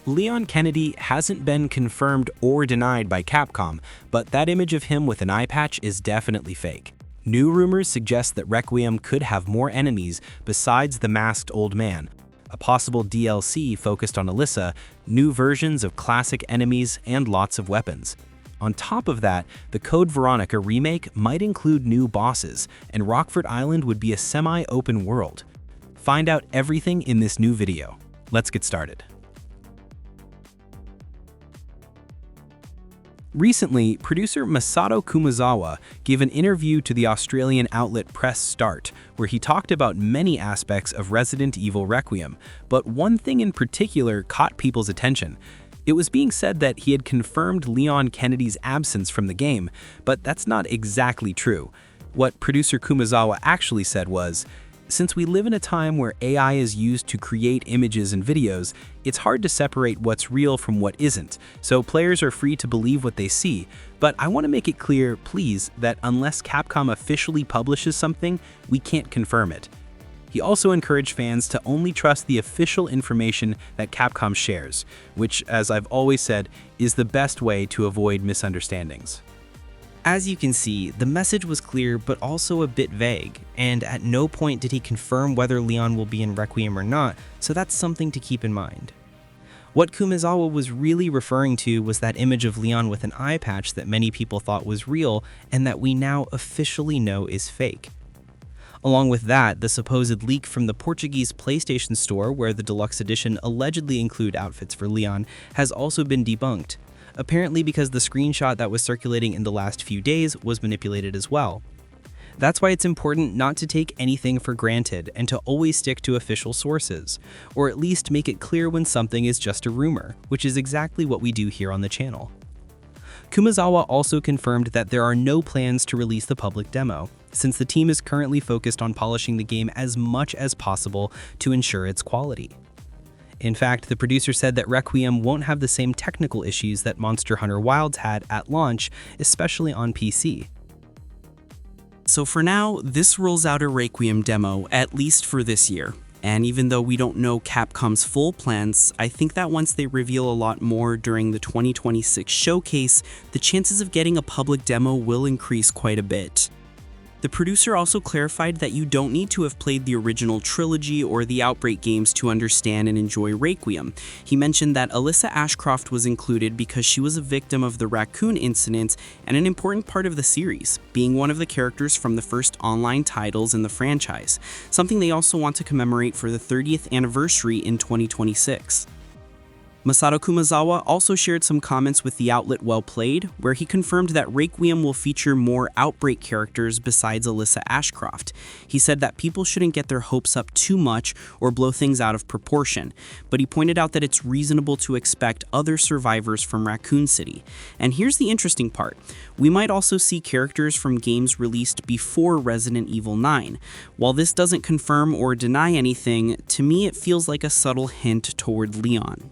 Leon Kennedy hasn't been confirmed or denied by Capcom, but that image of him with an eye patch is definitely fake. New rumors suggest that Requiem could have more enemies besides the masked old man, a possible DLC focused on Alyssa, new versions of classic enemies, and lots of weapons. On top of that, the Code Veronica remake might include new bosses, and Rockfort Island would be a semi-open world. Find out everything in this new video. Let's get started. Recently, producer Masato Kumazawa gave an interview to the Australian outlet Press Start, where he talked about many aspects of Resident Evil Requiem, but one thing in particular caught people's attention. It was being said that he had confirmed Leon Kennedy's absence from the game, but that's not exactly true. What producer Kumazawa actually said was, "Since we live in a time where AI is used to create images and videos, it's hard to separate what's real from what isn't, so players are free to believe what they see. But I want to make it clear, please, that unless Capcom officially publishes something, we can't confirm it." He also encouraged fans to only trust the official information that Capcom shares, which, as I've always said, is the best way to avoid misunderstandings. As you can see, the message was clear but also a bit vague, and at no point did he confirm whether Leon will be in Requiem or not, so that's something to keep in mind. What Kumazawa was really referring to was that image of Leon with an eye patch that many people thought was real and that we now officially know is fake. Along with that, the supposed leak from the Portuguese PlayStation Store, where the deluxe edition allegedly include outfits for Leon, has also been debunked. Apparently because the screenshot that was circulating in the last few days was manipulated as well. That's why it's important not to take anything for granted and to always stick to official sources, or at least make it clear when something is just a rumor, which is exactly what we do here on the channel. Kumazawa also confirmed that there are no plans to release the public demo, since the team is currently focused on polishing the game as much as possible to ensure its quality. In fact, the producer said that Requiem won't have the same technical issues that Monster Hunter Wilds had at launch, especially on PC. So for now, this rolls out a Requiem demo, at least for this year. And even though we don't know Capcom's full plans, I think that once they reveal a lot more during the 2026 showcase, the chances of getting a public demo will increase quite a bit. The producer also clarified that you don't need to have played the original trilogy or the Outbreak games to understand and enjoy Requiem. He mentioned that Alyssa Ashcroft was included because she was a victim of the raccoon incident and an important part of the series, being one of the characters from the first online titles in the franchise, something they also want to commemorate for the 30th anniversary in 2026. Masato Kumazawa also shared some comments with the outlet Well Played, where he confirmed that Requiem will feature more Outbreak characters besides Alyssa Ashcroft. He said that people shouldn't get their hopes up too much or blow things out of proportion, but he pointed out that it's reasonable to expect other survivors from Raccoon City. And here's the interesting part. We might also see characters from games released before Resident Evil 9. While this doesn't confirm or deny anything, to me it feels like a subtle hint toward Leon.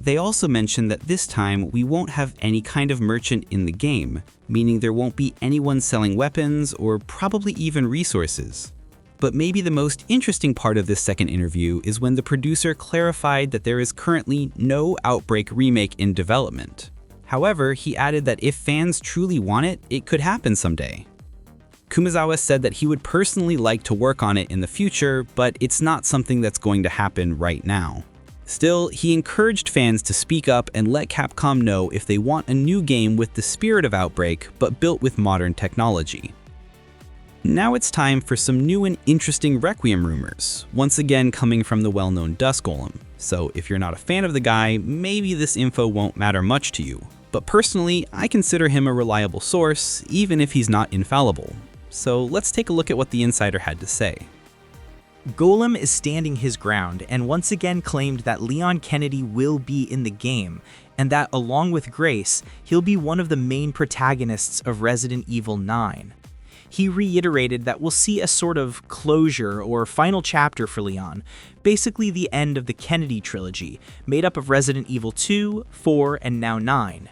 They also mentioned that this time we won't have any kind of merchant in the game, meaning there won't be anyone selling weapons or probably even resources. But maybe the most interesting part of this second interview is when the producer clarified that there is currently no Outbreak remake in development. However, he added that if fans truly want it, it could happen someday. Kumazawa said that he would personally like to work on it in the future, but it's not something that's going to happen right now. Still, he encouraged fans to speak up and let Capcom know if they want a new game with the spirit of Outbreak, but built with modern technology. Now it's time for some new and interesting Requiem rumors, once again coming from the well-known Dust Golem. So if you're not a fan of the guy, maybe this info won't matter much to you. But personally, I consider him a reliable source, even if he's not infallible. So let's take a look at what the insider had to say. Golem is standing his ground and once again claimed that Leon Kennedy will be in the game, and that along with Grace, he'll be one of the main protagonists of Resident Evil 9. He reiterated that we'll see a sort of closure or final chapter for Leon, basically the end of the Kennedy trilogy, made up of Resident Evil 2, 4, and now 9.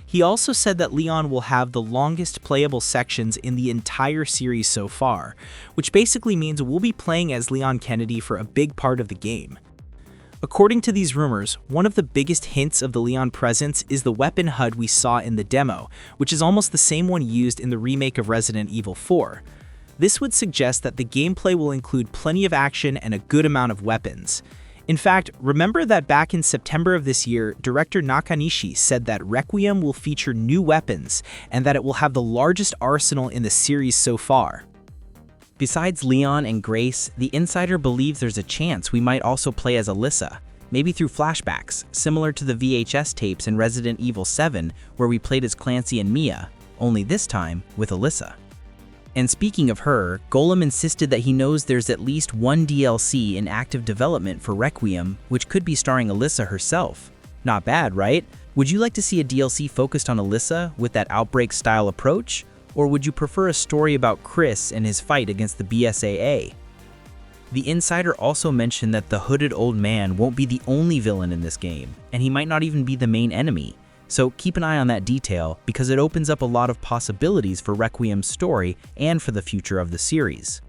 He also said that Leon will have the longest playable sections in the entire series so far, which basically means we'll be playing as Leon Kennedy for a big part of the game. According to these rumors, one of the biggest hints of the Leon presence is the weapon HUD we saw in the demo, which is almost the same one used in the remake of Resident Evil 4. This would suggest that the gameplay will include plenty of action and a good amount of weapons. In fact, remember that back in September of this year, director Nakanishi said that Requiem will feature new weapons and that it will have the largest arsenal in the series so far. Besides Leon and Grace, the insider believes there's a chance we might also play as Alyssa, maybe through flashbacks, similar to the VHS tapes in Resident Evil 7 where we played as Clancy and Mia, only this time with Alyssa. And speaking of her, Golem insisted that he knows there's at least one DLC in active development for Requiem, which could be starring Alyssa herself. Not bad, right? Would you like to see a DLC focused on Alyssa with that Outbreak-style approach? Or would you prefer a story about Chris and his fight against the BSAA? The insider also mentioned that the hooded old man won't be the only villain in this game, and he might not even be the main enemy. So keep an eye on that detail because it opens up a lot of possibilities for Requiem's story and for the future of the series.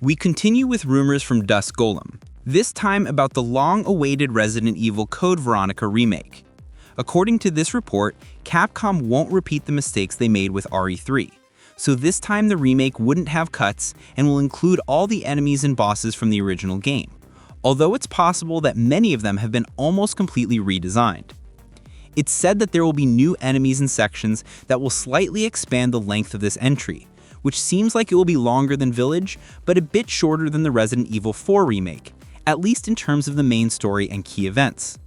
We continue with rumors from Dusk Golem, this time about the long-awaited Resident Evil Code Veronica remake. According to this report, Capcom won't repeat the mistakes they made with RE3, so this time the remake wouldn't have cuts and will include all the enemies and bosses from the original game, although it's possible that many of them have been almost completely redesigned. It's said that there will be new enemies and sections that will slightly expand the length of this entry, which seems like it will be longer than Village, but a bit shorter than the Resident Evil 4 remake, at least in terms of the main story and key events.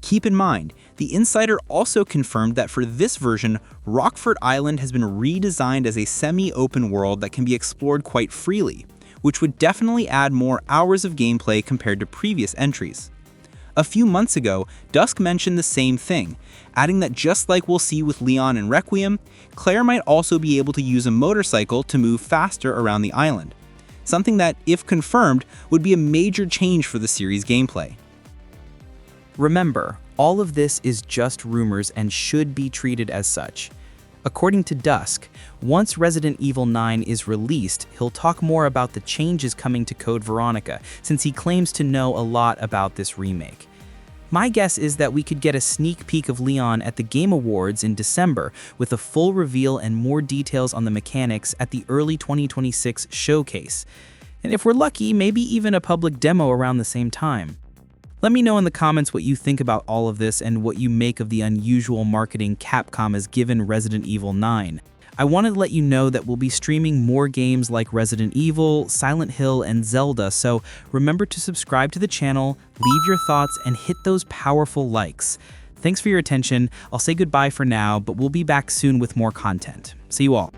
Keep in mind, the insider also confirmed that for this version, Rockfort Island has been redesigned as a semi-open world that can be explored quite freely, which would definitely add more hours of gameplay compared to previous entries. A few months ago, Dusk mentioned the same thing, adding that just like we'll see with Leon and Requiem, Claire might also be able to use a motorcycle to move faster around the island, something that, if confirmed, would be a major change for the series' gameplay. Remember, all of this is just rumors and should be treated as such. According to Dusk, once Resident Evil 9 is released, he'll talk more about the changes coming to Code Veronica, since he claims to know a lot about this remake. My guess is that we could get a sneak peek of Leon at the Game Awards in December, with a full reveal and more details on the mechanics at the early 2026 showcase. And if we're lucky, maybe even a public demo around the same time. Let me know in the comments what you think about all of this and what you make of the unusual marketing Capcom has given Resident Evil 9. I wanted to let you know that we'll be streaming more games like Resident Evil, Silent Hill, and Zelda, so remember to subscribe to the channel, leave your thoughts, and hit those powerful likes. Thanks for your attention. I'll say goodbye for now, but we'll be back soon with more content. See you all.